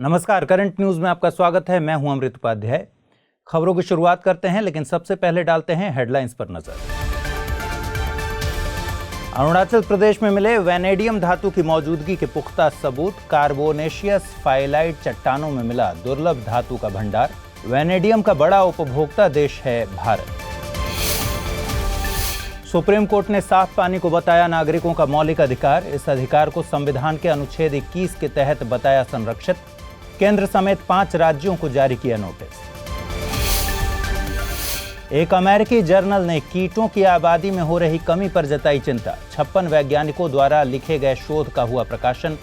नमस्कार, current news में आपका स्वागत है। मैं हूं अमृत उपाध्याय। खबरों की शुरुआत करते हैं, लेकिन सबसे पहले डालते हैं हेडलाइंस पर नजर। अरुणाचल प्रदेश में मिले वैनेडियम धातु की मौजूदगी के पुख्ता सबूत। कार्बोनेशियस फाइलाइट चट्टानों में मिला दुर्लभ धातु का भंडार। वैनेडियम का बड़ा उपभोक्ता देश है भारत। सुप्रीम कोर्ट ने साफ पानी को बताया नागरिकों का मौलिक अधिकार। इस अधिकार को संविधान के अनुच्छेद 21 के तहत बताया संरक्षित। केंद्र समेत 5 राज्यों को जारी किया नोटिस। एक अमेरिकी जर्नल ने कीटों की आबादी में हो रही कमी पर जताई चिंता। 56 वैज्ञानिकों द्वारा लिखे गए शोध का हुआ प्रकाशन।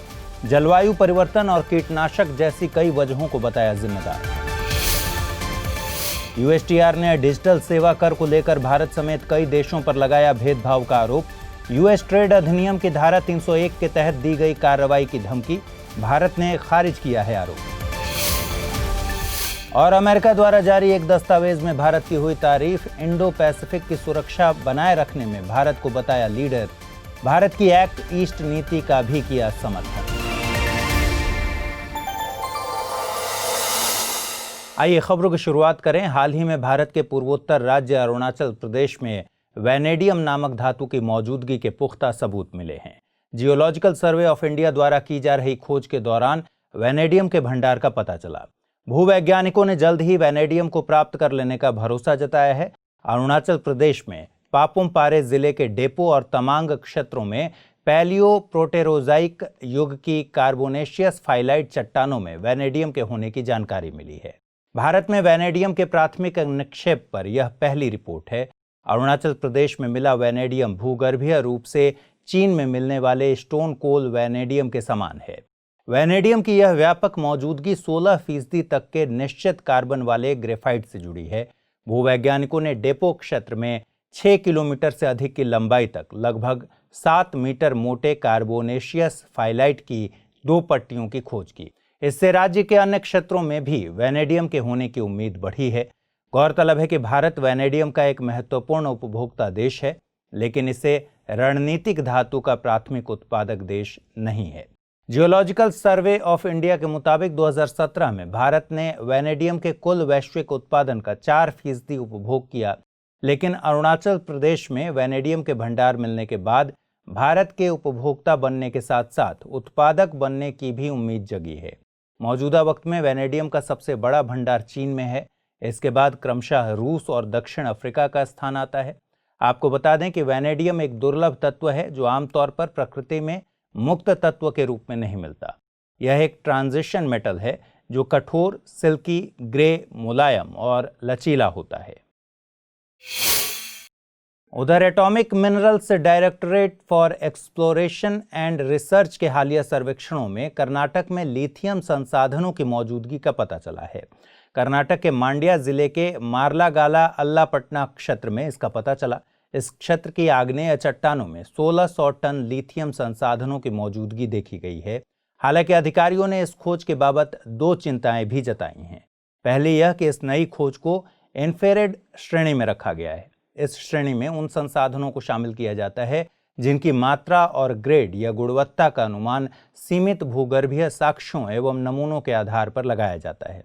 जलवायु परिवर्तन और कीटनाशक जैसी कई वजहों को बताया जिम्मेदार। यूएसटीआर ने डिजिटल सेवा कर को लेकर भारत समेत कई देशों पर लगाया भेदभाव का आरोप। यूएस ट्रेड अधिनियम की धारा 301 के तहत दी गई कार्रवाई की धमकी भारत ने खारिज किया है आरोप। और अमेरिका द्वारा जारी एक दस्तावेज में भारत की हुई तारीफ। इंडो पैसिफिक की सुरक्षा बनाए रखने में भारत को बताया लीडर। भारत की एक्ट ईस्ट नीति का भी किया समर्थन। आइए खबरों की शुरुआत करें। हाल ही में भारत के पूर्वोत्तर राज्य अरुणाचल प्रदेश में वैनेडियम नामक धातु की मौजूदगी के पुख्ता सबूत मिले हैं। जियोलॉजिकल सर्वे ऑफ इंडिया द्वारा की जा रही खोज के दौरान वैनेडियम के भंडार का पता चला। भूवैज्ञानिकों ने जल्द ही वैनेडियम को प्राप्त कर लेने का भरोसा जताया है। अरुणाचल प्रदेश में पापुम पारे जिले के डेपो और तमांग क्षेत्रों में पैलियो प्रोटेरोजाइक युग की कार्बोनेशियस फाइलाइट चट्टानों में वैनेडियम के होने की जानकारी मिली है। भारत में वैनेडियम के प्राथमिक निक्षेप पर यह पहली रिपोर्ट है। अरुणाचल प्रदेश में मिला वैनेडियम भूगर्भीय रूप से चीन में मिलने वाले स्टोन कोल वैनेडियम के समान है। वैनेडियम की यह व्यापक मौजूदगी 16% तक के निश्चित कार्बन वाले ग्रेफाइट से जुड़ी है। भूवैज्ञानिकों ने डेपो क्षेत्र में 6 किलोमीटर से अधिक की लंबाई तक लगभग 7 मीटर मोटे कार्बोनेशियस फाइलाइट की 2 पट्टियों की खोज की। इससे राज्य के अन्य क्षेत्रों में भी वैनेडियम के होने की उम्मीद बढ़ी है। गौरतलब है कि भारत वैनेडियम का एक महत्वपूर्ण उपभोक्ता देश है, लेकिन इसे रणनीतिक धातु का प्राथमिक उत्पादक देश नहीं है। जियोलॉजिकल सर्वे ऑफ इंडिया के मुताबिक 2017 में भारत ने वैनेडियम के कुल वैश्विक उत्पादन का 4% उपभोग किया, लेकिन अरुणाचल प्रदेश में वैनेडियम के भंडार मिलने के बाद भारत के उपभोक्ता बनने के साथ साथ उत्पादक बनने की भी उम्मीद जगी है। मौजूदा वक्त में वैनेडियम का सबसे बड़ा भंडार चीन में है। इसके बाद क्रमशः रूस और दक्षिण अफ्रीका का स्थान आता है। आपको बता दें कि वैनेडियम एक दुर्लभ तत्व है जो आमतौर पर प्रकृति में मुक्त तत्व के रूप में नहीं मिलता। यह एक ट्रांजिशन मेटल है जो कठोर, सिल्की, ग्रे, मुलायम और लचीला होता है। उधर atomic minerals directorate for exploration and research के हालिया सर्वेक्षणों में कर्नाटक में लिथियम संसाधनों की मौजूदगी का पता चला है। कर्नाटक के मांड्या जिले के मार्लागाला अल्लापट्टना क्षेत्र में इसका पता चला। इस क्षेत्र की आग्नेय चट्टानों में 1600 टन लिथियम संसाधनों की मौजूदगी देखी गई है। हालांकि अधिकारियों ने इस खोज के बाबत 2 चिंताएं भी जताई हैं। पहली यह कि इस नई खोज को इंफ्रारेड श्रेणी में रखा गया है। इस श्रेणी में उन संसाधनों को शामिल किया जाता है जिनकी मात्रा और ग्रेड या गुणवत्ता का अनुमान सीमित भूगर्भीय साक्ष्यों एवं नमूनों के आधार पर लगाया जाता है।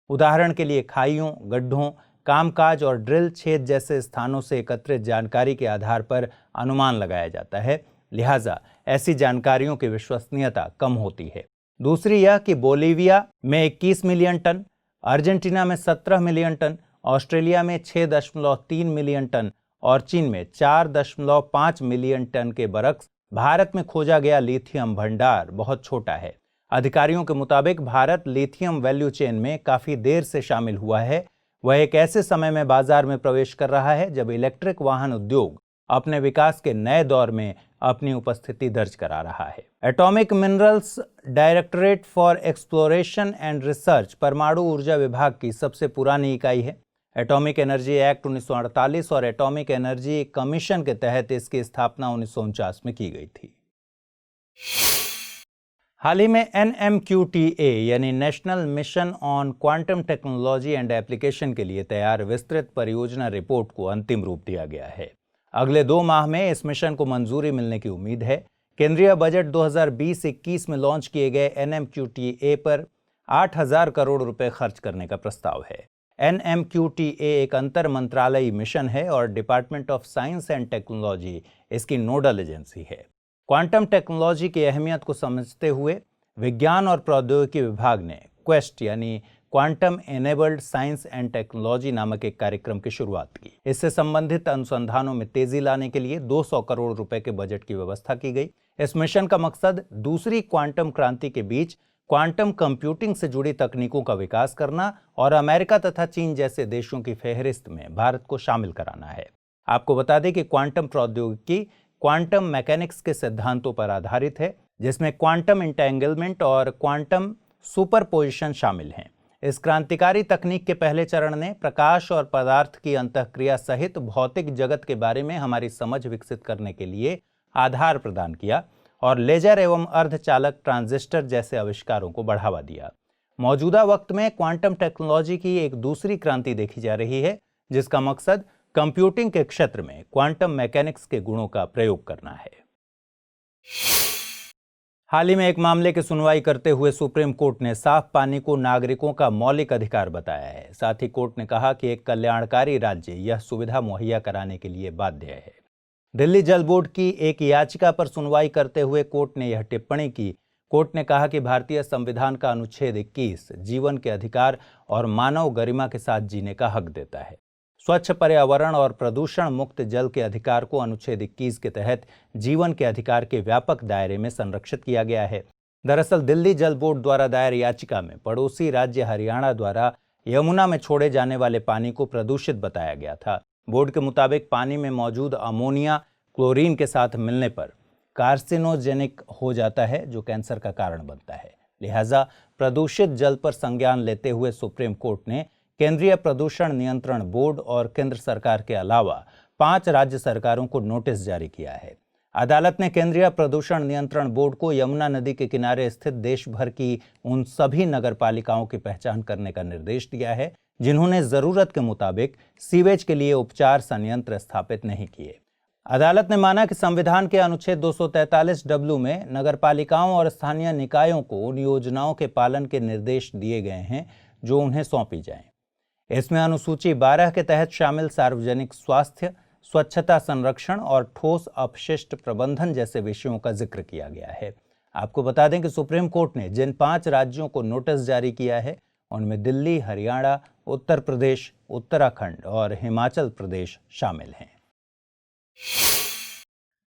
उदाहरण के लिए खाइयों, गड्ढों, कामकाज और ड्रिल छेद जैसे स्थानों से एकत्रित जानकारी के आधार पर अनुमान लगाया जाता है। लिहाजा ऐसी जानकारियों की विश्वसनीयता कम होती है। दूसरी यह कि बोलीविया में 21 मिलियन टन, अर्जेंटीना में 17 मिलियन टन, ऑस्ट्रेलिया में 6.3 मिलियन टन और चीन में 4.5 मिलियन टन के बरक्स भारत में खोजा गया लिथियम भंडार बहुत छोटा है। अधिकारियों के मुताबिक भारत लिथियम वैल्यू चेन में काफी देर से शामिल हुआ है। वह एक ऐसे समय में बाजार में प्रवेश कर रहा है जब इलेक्ट्रिक वाहन उद्योग अपने विकास के नए दौर में अपनी उपस्थिति दर्ज करा रहा है। Atomic minerals directorate for exploration and research परमाणु ऊर्जा विभाग की सबसे पुरानी इकाई है। एटॉमिक एनर्जी एक्ट 1948 और एटॉमिक एनर्जी कमीशन के तहत इसकी स्थापना 1949 में की गई थी। हाल ही में NMQTA यानी national mission on quantum technology and application के लिए तैयार विस्तृत परियोजना रिपोर्ट को अंतिम रूप दिया गया है। अगले 2 माह में इस मिशन को मंजूरी मिलने की उम्मीद है। केंद्रीय बजट 2020-21 में लॉन्च किए गए NMQTA पर 8,000 करोड़ रुपए खर्च करने का प्रस्ताव है। NMQTA एक अंतर मंत्रालयी मिशन है और department of science and technology इसकी नोडल एजेंसी है। क्वांटम टेक्नोलॉजी की अहमियत को समझते हुए विज्ञान और प्रौद्योगिकी विभाग ने क्वेस्ट यानी quantum enabled science and technology नामक एक कार्यक्रम की शुरुआत की। इससे संबंधित अनुसंधानों में तेजी लाने के लिए 200 करोड़ रुपए के बजट की व्यवस्था की गई। इस मिशन का मकसद दूसरी क्वांटम क्रांति के बीच क्वांटम कंप्यूटिंग से जुड़ी तकनीकों का विकास करना और अमेरिका तथा चीन जैसे देशों की फहरिस्त में भारत को शामिल कराना है। आपको बता दें कि क्वांटम प्रौद्योगिकी क्वांटम मैकेनिक्स के सिद्धांतों पर आधारित है, जिसमें क्वांटम इंटेंगलमेंट और क्वांटम सुपरपोजिशन शामिल हैं। इस क्रांतिकारी तकनीक के पहले चरण ने प्रकाश और पदार्थ की अंतःक्रिया सहित भौतिक जगत के बारे में हमारी समझ विकसित करने के लिए आधार प्रदान किया और लेजर एवं अर्धचालक ट्रांजिस्टर जैसे आविष्कारों को बढ़ावा दिया। मौजूदा वक्त में क्वांटम टेक्नोलॉजी की एक दूसरी क्रांति देखी जा रही है, जिसका मकसद कंप्यूटिंग के क्षेत्र में क्वांटम मैकेनिक्स के गुणों का प्रयोग करना है। हाल ही में एक मामले की सुनवाई करते हुए सुप्रीम कोर्ट ने साफ पानी को नागरिकों का मौलिक अधिकार बताया है। साथ ही कोर्ट ने कहा कि एक कल्याणकारी राज्य यह सुविधा मुहैया कराने के लिए बाध्य है। दिल्ली जल बोर्ड की एक याचिका पर सुनवाई करते हुए कोर्ट ने यह टिप्पणी की। कोर्ट ने कहा कि भारतीय संविधान का अनुच्छेद 21 जीवन के अधिकार और मानव गरिमा के साथ जीने का हक देता है। स्वच्छ पर्यावरण और प्रदूषण मुक्त जल के अधिकार को अनुच्छेद 21 के तहत जीवन के अधिकार के व्यापक दायरे में संरक्षित किया गया है। दरअसल दिल्ली जल बोर्ड द्वारा दायर याचिका में पड़ोसी राज्य हरियाणा द्वारा यमुना में छोड़े जाने वाले पानी को प्रदूषित बताया गया था। बोर्ड के मुताबिक पानी में मौजूद अमोनिया क्लोरीन के साथ मिलने पर कार्सिनोजेनिक हो जाता है, जो कैंसर का कारण बनता है। लिहाजा प्रदूषित जल पर संज्ञान लेते हुए सुप्रीम कोर्ट ने केंद्रीय प्रदूषण नियंत्रण बोर्ड और केंद्र सरकार के अलावा 5 राज्य सरकारों को नोटिस जारी किया है। अदालत ने केंद्रीय प्रदूषण नियंत्रण बोर्ड को यमुना नदी के किनारे स्थित देश भर की उन सभी नगरपालिकाओं की पहचान करने का निर्देश दिया है जिन्होंने जरूरत के मुताबिक सीवेज के लिए उपचार संयंत्र स्थापित नहीं किए। अदालत ने माना कि संविधान के अनुच्छेद 243W में नगरपालिकाओं और स्थानीय निकायों को उन योजनाओं के पालन के निर्देश दिए गए हैं जो उन्हें सौंपी जाएं। इसमें अनुसूची 12 के तहत शामिल सार्वजनिक स्वास्थ्य, स्वच्छता संरक्षण और ठोस अपशिष्ट प्रबंधन जैसे विषयों का जिक्र किया गया है। आपको बता दें कि सुप्रीम कोर्ट ने जिन 5 राज्यों को नोटिस जारी किया है उनमें दिल्ली, हरियाणा, उत्तर प्रदेश, उत्तराखंड और हिमाचल प्रदेश शामिल हैं।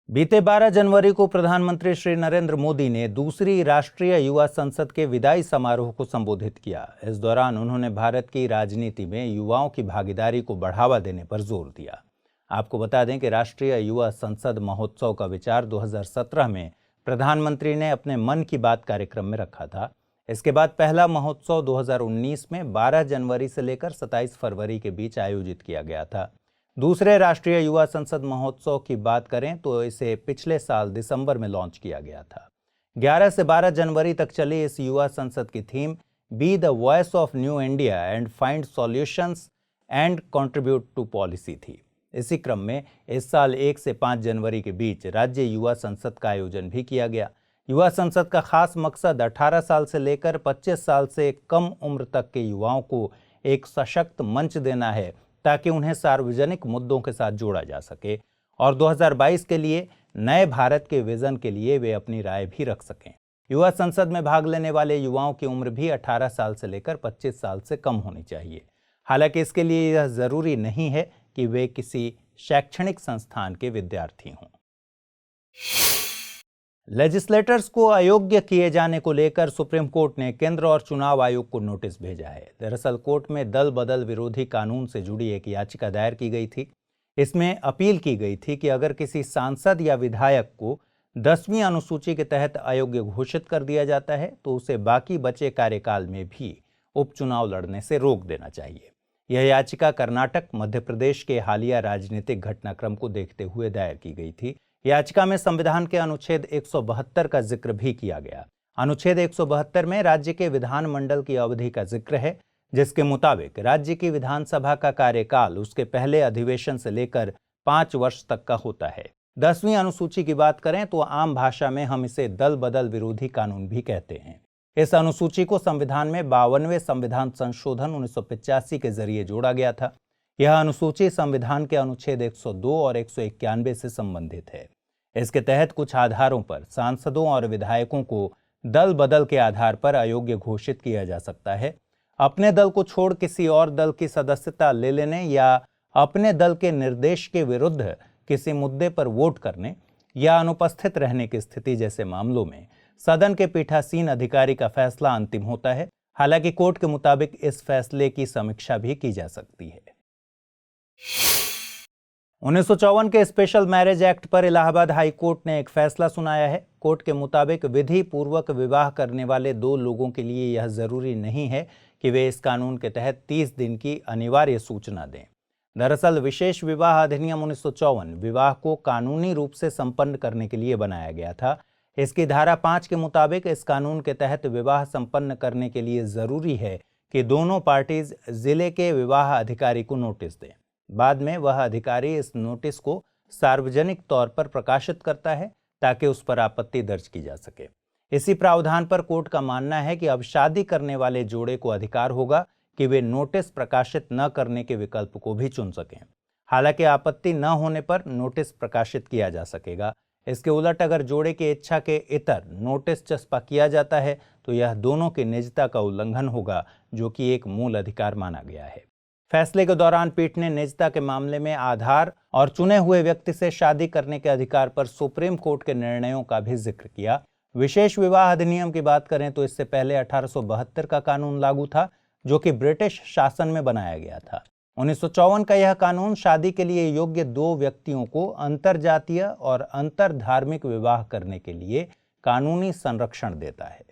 बीते 12 जनवरी को प्रधानमंत्री श्री नरेंद्र मोदी ने दूसरी राष्ट्रीय युवा संसद के विदाई समारोह को संबोधित किया। इस दौरान उन्होंने भारत की राजनीति में युवाओं की भागीदारी को बढ़ावा देने पर जोर दिया। आपको बता दें कि राष्ट्रीय युवा संसद महोत्सव का विचार 2017 में प्रधानमंत्री ने अपने मन की बात कार्यक्रम में रखा था। इसके बाद पहला महोत्सव 2019 में 12 जनवरी से लेकर 27 फरवरी के बीच आयोजित किया गया था। दूसरे राष्ट्रीय युवा संसद महोत्सव की बात करें तो इसे पिछले साल दिसंबर में लॉन्च किया गया था। 11 से 12 जनवरी तक चली इस युवा संसद की theme be the voice of new India and find solutions and contribute to policy थी। इसी क्रम में इस साल 1 से 5 जनवरी के बीच राज्य युवा संसद का आयोजन भी किया गया। युवा संसद का खास मकसद 18 साल से लेकर 25 साल से कम उम्र तक के युवाओं को एक सशक्त मंच देना है ताकि उन्हें सार्वजनिक मुद्दों के साथ जोड़ा जा सके और 2022 के लिए नए भारत के विजन के लिए वे अपनी राय भी रख सकें। युवा संसद में भाग लेने वाले युवाओं की उम्र भी 18 साल से लेकर 25 साल से कम होनी चाहिए। हालांकि इसके लिए यह जरूरी नहीं है कि वे किसी शैक्षणिक संस्थान के विद्यार्थी हों। लेजिस्लेटर्स को अयोग्य किए जाने को लेकर सुप्रीम कोर्ट ने केंद्र और चुनाव आयोग को नोटिस भेजा है। दरअसल कोर्ट में दल बदल विरोधी कानून से जुड़ी एक याचिका दायर की गई थी। इसमें अपील की गई थी कि अगर किसी सांसद या विधायक को 10वीं अनुसूची के तहत अयोग्य घोषित कर दिया जाता है तो उसे बाकी बचे कार्यकाल में भी उपचुनाव लड़ने से रोक देना चाहिए। यह याचिका कर्नाटक, मध्य प्रदेश के हालिया राजनीतिक घटनाक्रम को देखते हुए दायर की गई थी। याचिका में संविधान के अनुच्छेद 172 का जिक्र भी किया गया। अनुच्छेद 172 में राज्य के विधानमंडल की अवधि का जिक्र है, जिसके मुताबिक राज्य की विधानसभा का कार्यकाल उसके पहले अधिवेशन से लेकर 5 वर्ष तक का होता है। 10वीं अनुसूची की बात करें तो आम भाषा में हम इसे दल बदल विरोधी कानून भी कहते हैं। इस अनुसूची को संविधान में 52वें संविधान संशोधन 1985 के जरिए जोड़ा गया था। यह अनुसूची संविधान के अनुच्छेद 102 और 191 से संबंधित है। इसके तहत कुछ आधारों पर सांसदों और विधायकों को दल बदल के आधार पर अयोग्य घोषित किया जा सकता है। अपने दल को छोड़ किसी और दल की सदस्यता ले लेने या अपने दल के निर्देश के विरुद्ध किसी मुद्दे पर वोट करने या अनुपस्थित रहने की स्थिति जैसे मामलों में सदन के पीठासीन अधिकारी का फैसला अंतिम होता है। हालांकि कोर्ट के मुताबिक इस फैसले की समीक्षा भी की जा सकती है। 1954 के स्पेशल मैरिज एक्ट पर इलाहाबाद हाई कोर्ट ने एक फैसला सुनाया है। कोर्ट के मुताबिक विधि पूर्वक विवाह करने वाले दो लोगों के लिए यह जरूरी नहीं है कि वे इस कानून के तहत 30 दिन की अनिवार्य सूचना दें। दरअसल विशेष विवाह अधिनियम 1954 विवाह को कानूनी रूप से संपन्न करने के लिए बनाया गया था। इसकी धारा 5 के मुताबिक इस कानून के तहत विवाह संपन्न करने के लिए जरूरी है कि दोनों पार्टीज जिले के विवाह अधिकारी को नोटिस दें। बाद में वह अधिकारी इस नोटिस को सार्वजनिक तौर पर प्रकाशित करता है ताकि उस पर आपत्ति दर्ज की जा सके। इसी प्रावधान पर कोर्ट का मानना है कि अब शादी करने वाले जोड़े को अधिकार होगा कि वे नोटिस प्रकाशित न करने के विकल्प को भी चुन सकें। हालांकि आपत्ति न होने पर नोटिस प्रकाशित किया जा सकेगा। इसके उलट अगर जोड़े की इच्छा के इतर नोटिस चस्पा किया जाता है तो यह दोनों की निजता का उल्लंघन होगा, जो कि एक मूल अधिकार माना गया है। फैसले के दौरान पीठ ने निजता के मामले में आधार और चुने हुए व्यक्ति से शादी करने के अधिकार पर सुप्रीम कोर्ट के निर्णयों का भी जिक्र किया। विशेष विवाह अधिनियम की बात करें तो इससे पहले 1872 का कानून लागू था, जो कि ब्रिटिश शासन में बनाया गया था। 1954 का यह कानून शादी के लिए योग्य दो व्यक्तियों को अंतरजातीय और अंतर धार्मिक विवाह करने के लिए कानूनी संरक्षण देता है।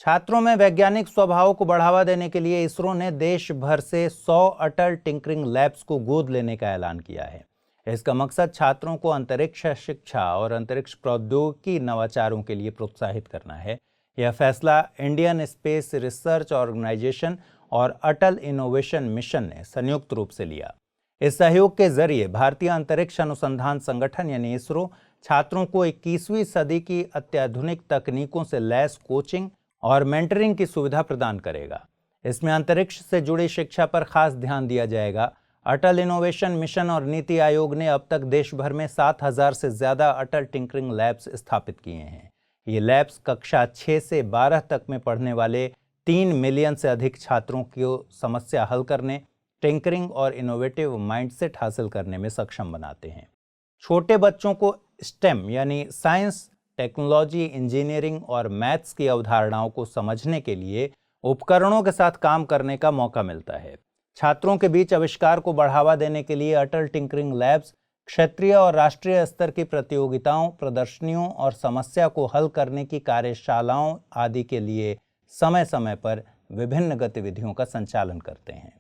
छात्रों में वैज्ञानिक स्वभाव को बढ़ावा देने के लिए इसरो ने देश भर से 100 अटल टिंकरिंग लैब्स को गोद लेने का ऐलान किया है। इसका मकसद छात्रों को अंतरिक्ष शिक्षा और अंतरिक्ष प्रौद्योगिकी नवाचारों के लिए प्रोत्साहित करना है। यह फैसला इंडियन स्पेस रिसर्च ऑर्गेनाइजेशन और अटल इनोवेशन मिशन ने संयुक्त रूप से लिया। इस सहयोग के जरिए भारतीय अंतरिक्ष अनुसंधान संगठन यानी इसरो छात्रों को 21वीं सदी की अत्याधुनिक तकनीकों से लैस कोचिंग और मेंटरिंग की सुविधा प्रदान करेगा। इसमें अंतरिक्ष से जुड़ी शिक्षा पर खास ध्यान दिया जाएगा। अटल इनोवेशन मिशन और नीति आयोग ने अब तक देश भर में 7000 से ज्यादा अटल टिंकरिंग लैब्स स्थापित किए हैं। ये लैब्स कक्षा 6 से 12 तक में पढ़ने वाले 3 मिलियन से अधिक छात्रों की समस्या हल करने, टिंकरिंग और इनोवेटिव माइंडसेट हासिल करने में सक्षम बनाते हैं। छोटे बच्चों को स्टेम यानी साइंस, टेक्नोलॉजी, इंजीनियरिंग और मैथ्स की अवधारणाओं को समझने के लिए उपकरणों के साथ काम करने का मौका मिलता है। छात्रों के बीच आविष्कार को बढ़ावा देने के लिए अटल टिंकरिंग लैब्स क्षेत्रीय और राष्ट्रीय स्तर की प्रतियोगिताओं, प्रदर्शनियों और समस्या को हल करने की कार्यशालाओं आदि के लिए समय समय पर विभिन्न गतिविधियों का संचालन करते हैं।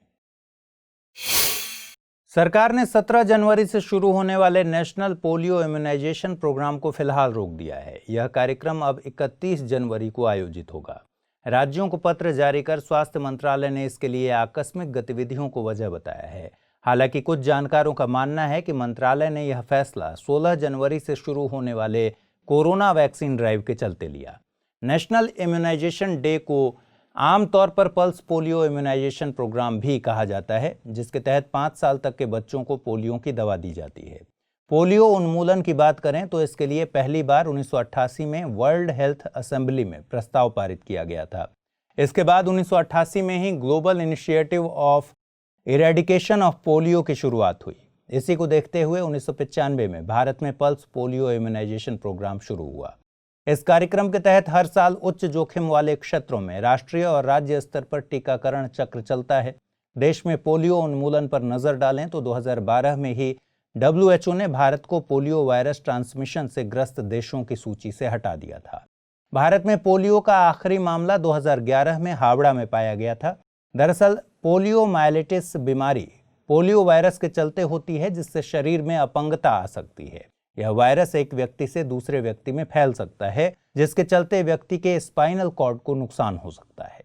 सरकार ने 17 जनवरी से शुरू होने वाले नेशनल पोलियो इम्यूनाइजेशन प्रोग्राम को फिलहाल रोक दिया है। यह कार्यक्रम अब 31 जनवरी को आयोजित होगा। राज्यों को पत्र जारी कर स्वास्थ्य मंत्रालय ने इसके लिए आकस्मिक गतिविधियों को वजह बताया है। हालांकि कुछ जानकारों का मानना है कि मंत्रालय ने यह फैसला 16 जनवरी से शुरू होने वाले कोरोना वैक्सीन ड्राइव के चलते लिया। नेशनल इम्यूनाइजेशन डे को आमतौर पर पल्स पोलियो इम्यूनाइजेशन प्रोग्राम भी कहा जाता है, जिसके तहत 5 साल तक के बच्चों को पोलियो की दवा दी जाती है। पोलियो उन्मूलन की बात करें तो इसके लिए पहली बार 1988 में वर्ल्ड हेल्थ असेंबली में प्रस्ताव पारित किया गया था। इसके बाद 1988 में ही global initiative of eradication of polio की शुरुआत हुई। इसी को देखते हुए 1995 में भारत में पल्स पोलियो इम्यूनाइजेशन प्रोग्राम शुरू हुआ। इस कार्यक्रम के तहत हर साल उच्च जोखिम वाले क्षेत्रों में राष्ट्रीय और राज्य स्तर पर टीकाकरण चक्र चलता है। देश में पोलियो उन्मूलन पर नजर डालें तो 2012 में ही WHO ने भारत को पोलियो वायरस ट्रांसमिशन से ग्रस्त देशों की सूची से हटा दिया था। भारत में पोलियो का आखिरी मामला 2011 में हावड़ा में पाया गया था। दरअसल पोलियोमाइलिटिस बीमारी पोलियो वायरस के चलते होती है, जिससे शरीर में अपंगता आ सकती है। यह वायरस एक व्यक्ति से दूसरे व्यक्ति में फैल सकता है, जिसके चलते व्यक्ति के स्पाइनल कॉर्ड को नुकसान हो सकता है।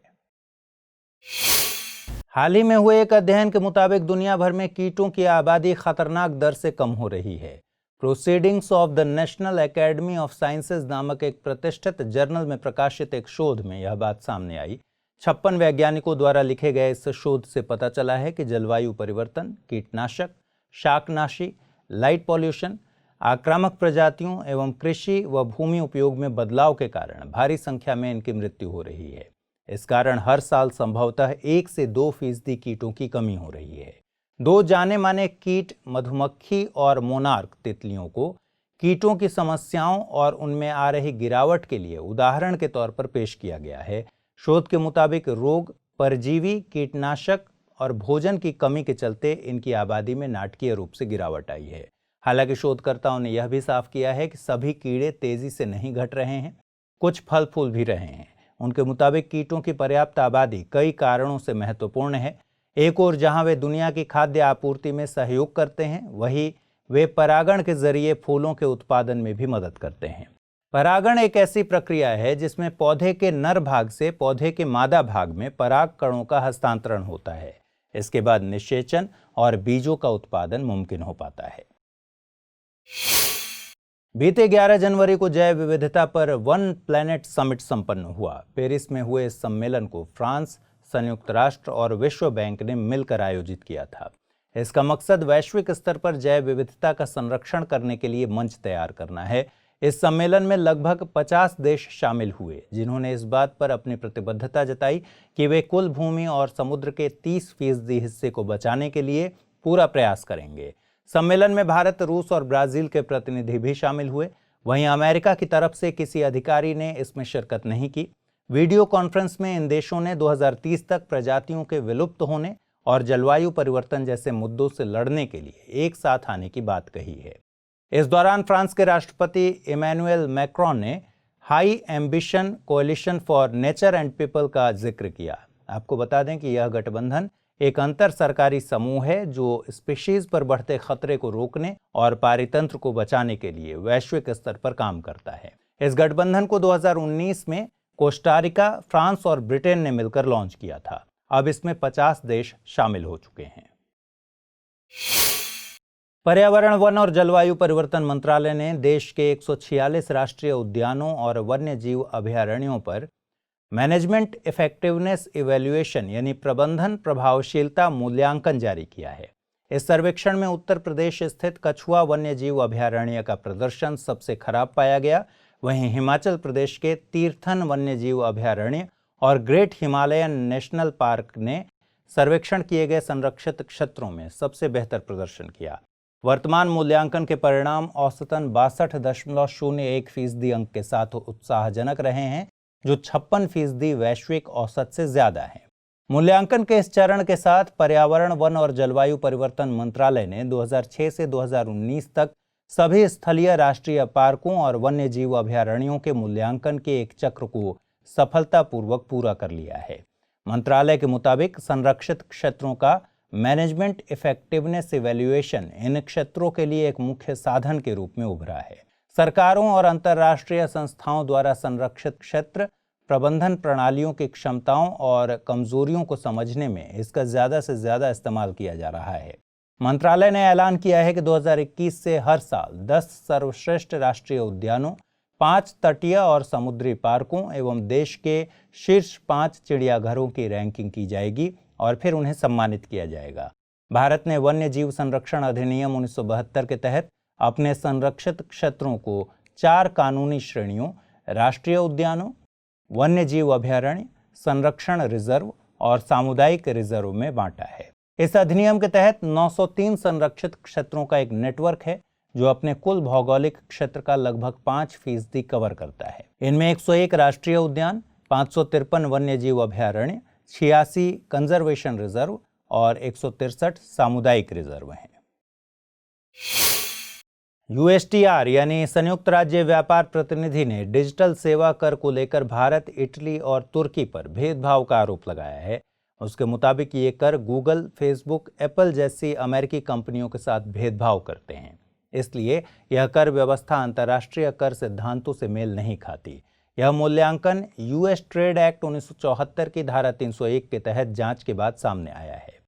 हाल ही में हुए एक अध्ययन के मुताबिक दुनिया भर में कीटों की आबादी खतरनाक दर से कम हो रही है। Proceedings of the national academy of sciences नामक एक प्रतिष्ठित जर्नल में प्रकाशित एक शोध में यह बात सामने आई। 56 वैज्ञानिकों द्वारा लिखे गए इस शोध से पता चला है कि जलवायु परिवर्तन, कीटनाशक, शाकनाशी, लाइट पॉल्यूशन, आक्रामक प्रजातियों एवं कृषि व भूमि उपयोग में बदलाव के कारण भारी संख्या में इनकी मृत्यु हो रही है। इस कारण हर साल संभवतः 1 से 2% कीटों की कमी हो रही है। 2 जाने माने कीट, मधुमक्खी और मोनार्क तितलियों को कीटों की समस्याओं और उनमें आ रही गिरावट के लिए उदाहरण के तौर पर पेश किया गया है। शोध के मुताबिक रोग, परजीवी, कीटनाशक और भोजन की कमी के चलते इनकी आबादी में नाटकीय रूप से गिरावट आई है। हालांकि शोधकर्ताओं ने यह भी साफ किया है कि सभी कीड़े तेजी से नहीं घट रहे हैं, कुछ फल फूल भी रहे हैं। उनके मुताबिक कीटों की पर्याप्त आबादी कई कारणों से महत्वपूर्ण है। एक ओर जहां वे दुनिया की खाद्य आपूर्ति में सहयोग करते हैं, वहीं वे परागण के जरिए फूलों के उत्पादन में भी मदद करते हैं। परागण एक ऐसी प्रक्रिया है जिसमें पौधे के नर भाग से पौधे के मादा भाग में पराग कणों का हस्तांतरण होता है। इसके बाद निषेचन और बीजों का उत्पादन मुमकिन हो पाता है। बीते 11 जनवरी को जैव विविधता पर वन प्लैनेट समिट संपन्न हुआ। पेरिस में हुए इस सम्मेलन को फ्रांस, संयुक्त राष्ट्र और विश्व बैंक ने मिलकर आयोजित किया था। इसका मकसद वैश्विक स्तर पर जैव विविधता का संरक्षण करने के लिए मंच तैयार करना है। इस सम्मेलन में लगभग 50 देश शामिल हुए, जिन्होंने इस बात पर अपनी प्रतिबद्धता जताई कि वे कुल भूमि और समुद्र के 30% हिस्से को बचाने के लिए पूरा प्रयास करेंगे। सम्मेलन में भारत, रूस और ब्राजील के प्रतिनिधि भी शामिल हुए। वहीं अमेरिका की तरफ से किसी अधिकारी ने इसमें शिरकत नहीं की। वीडियो कॉन्फ्रेंस में इन देशों ने 2030 तक प्रजातियों के विलुप्त होने और जलवायु परिवर्तन जैसे मुद्दों से लड़ने के लिए एक साथ आने की बात कही है। इस दौरान फ्रांस के राष्ट्रपति इमैनुएल मैक्रोन ने high ambition coalition for nature and people का जिक्र किया। आपको बता दें कि यह गठबंधन एक अंतर सरकारी समूह है जो स्पीशीज पर बढ़ते खतरे को रोकने और पारितंत्र को बचाने के लिए वैश्विक स्तर पर काम करता है। इस गठबंधन को 2019 में कोस्टारिका, फ्रांस और ब्रिटेन ने मिलकर लॉन्च किया था। अब इसमें 50 देश शामिल हो चुके हैं। पर्यावरण, वन और जलवायु परिवर्तन मंत्रालय ने देश के 146 राष्ट्रीय उद्यानों और वन्य जीव अभयारण्यों पर मैनेजमेंट इफेक्टिवनेस इवैल्यूएशन यानी प्रबंधन प्रभावशीलता मूल्यांकन जारी किया है। इस सर्वेक्षण में उत्तर प्रदेश स्थित कछुआ वन्य जीव अभयारण्य का प्रदर्शन सबसे खराब पाया गया। वहीं हिमाचल प्रदेश के तीर्थन वन्य जीव अभयारण्य और ग्रेट हिमालयन नेशनल पार्क ने सर्वेक्षण किए गए संरक्षित क्षेत्रों में सबसे बेहतर प्रदर्शन किया। वर्तमान मूल्यांकन के परिणाम औसतन 62.01% अंक के साथ उत्साहजनक रहे हैं, जो 56% वैश्विक औसत से ज्यादा है। मूल्यांकन के इस चरण के साथ पर्यावरण, वन और जलवायु परिवर्तन मंत्रालय ने 2006 से 2019 तक सभी स्थलीय राष्ट्रीय पार्कों और वन्य जीव अभयारण्यों के मूल्यांकन के एक चक्र को सफलतापूर्वक पूरा कर लिया है। मंत्रालय के मुताबिक संरक्षित क्षेत्रों का मैनेजमेंट इफेक्टिवनेस इवैल्यूएशन इन क्षेत्रों के लिए एक मुख्य साधन के रूप में उभरा है। सरकारों और अंतर्राष्ट्रीय संस्थाओं द्वारा संरक्षित क्षेत्र प्रबंधन प्रणालियों की क्षमताओं और कमजोरियों को समझने में इसका ज्यादा से ज्यादा इस्तेमाल किया जा रहा है। मंत्रालय ने ऐलान किया है कि 2021 से हर साल 10 सर्वश्रेष्ठ राष्ट्रीय उद्यानों, 5 तटीय और समुद्री पार्कों एवं देश के शीर्ष 5 चिड़ियाघरों की रैंकिंग की जाएगी और फिर उन्हें सम्मानित किया जाएगा। भारत ने वन्य जीव संरक्षण अधिनियम 1972 के तहत अपने संरक्षित क्षेत्रों को 4 कानूनी श्रेणियों राष्ट्रीय उद्यानों, वन्य जीव अभयारण्य, संरक्षण रिजर्व और सामुदायिक रिजर्व में बांटा है। इस अधिनियम के तहत 903 संरक्षित क्षेत्रों का एक नेटवर्क है जो अपने कुल भौगोलिक क्षेत्र का लगभग 5% कवर करता है। इनमें 101 राष्ट्रीय उद्यान, 553 वन्य जीव अभयारण्य, 86 कंजर्वेशन रिजर्व और 163 सामुदायिक रिजर्व हैं। USTR यानी संयुक्त राज्य व्यापार प्रतिनिधि ने डिजिटल सेवा कर को लेकर भारत, इटली और तुर्की पर भेदभाव का आरोप लगाया है। उसके मुताबिक ये कर गूगल, फेसबुक, एप्पल जैसी अमेरिकी कंपनियों के साथ भेदभाव करते हैं, इसलिए यह कर व्यवस्था अंतर्राष्ट्रीय कर सिद्धांतों से मेल नहीं खाती। यह मूल्यांकन US ट्रेड एक्ट 1974 की धारा 301 के तहत जांच के बाद सामने आया है।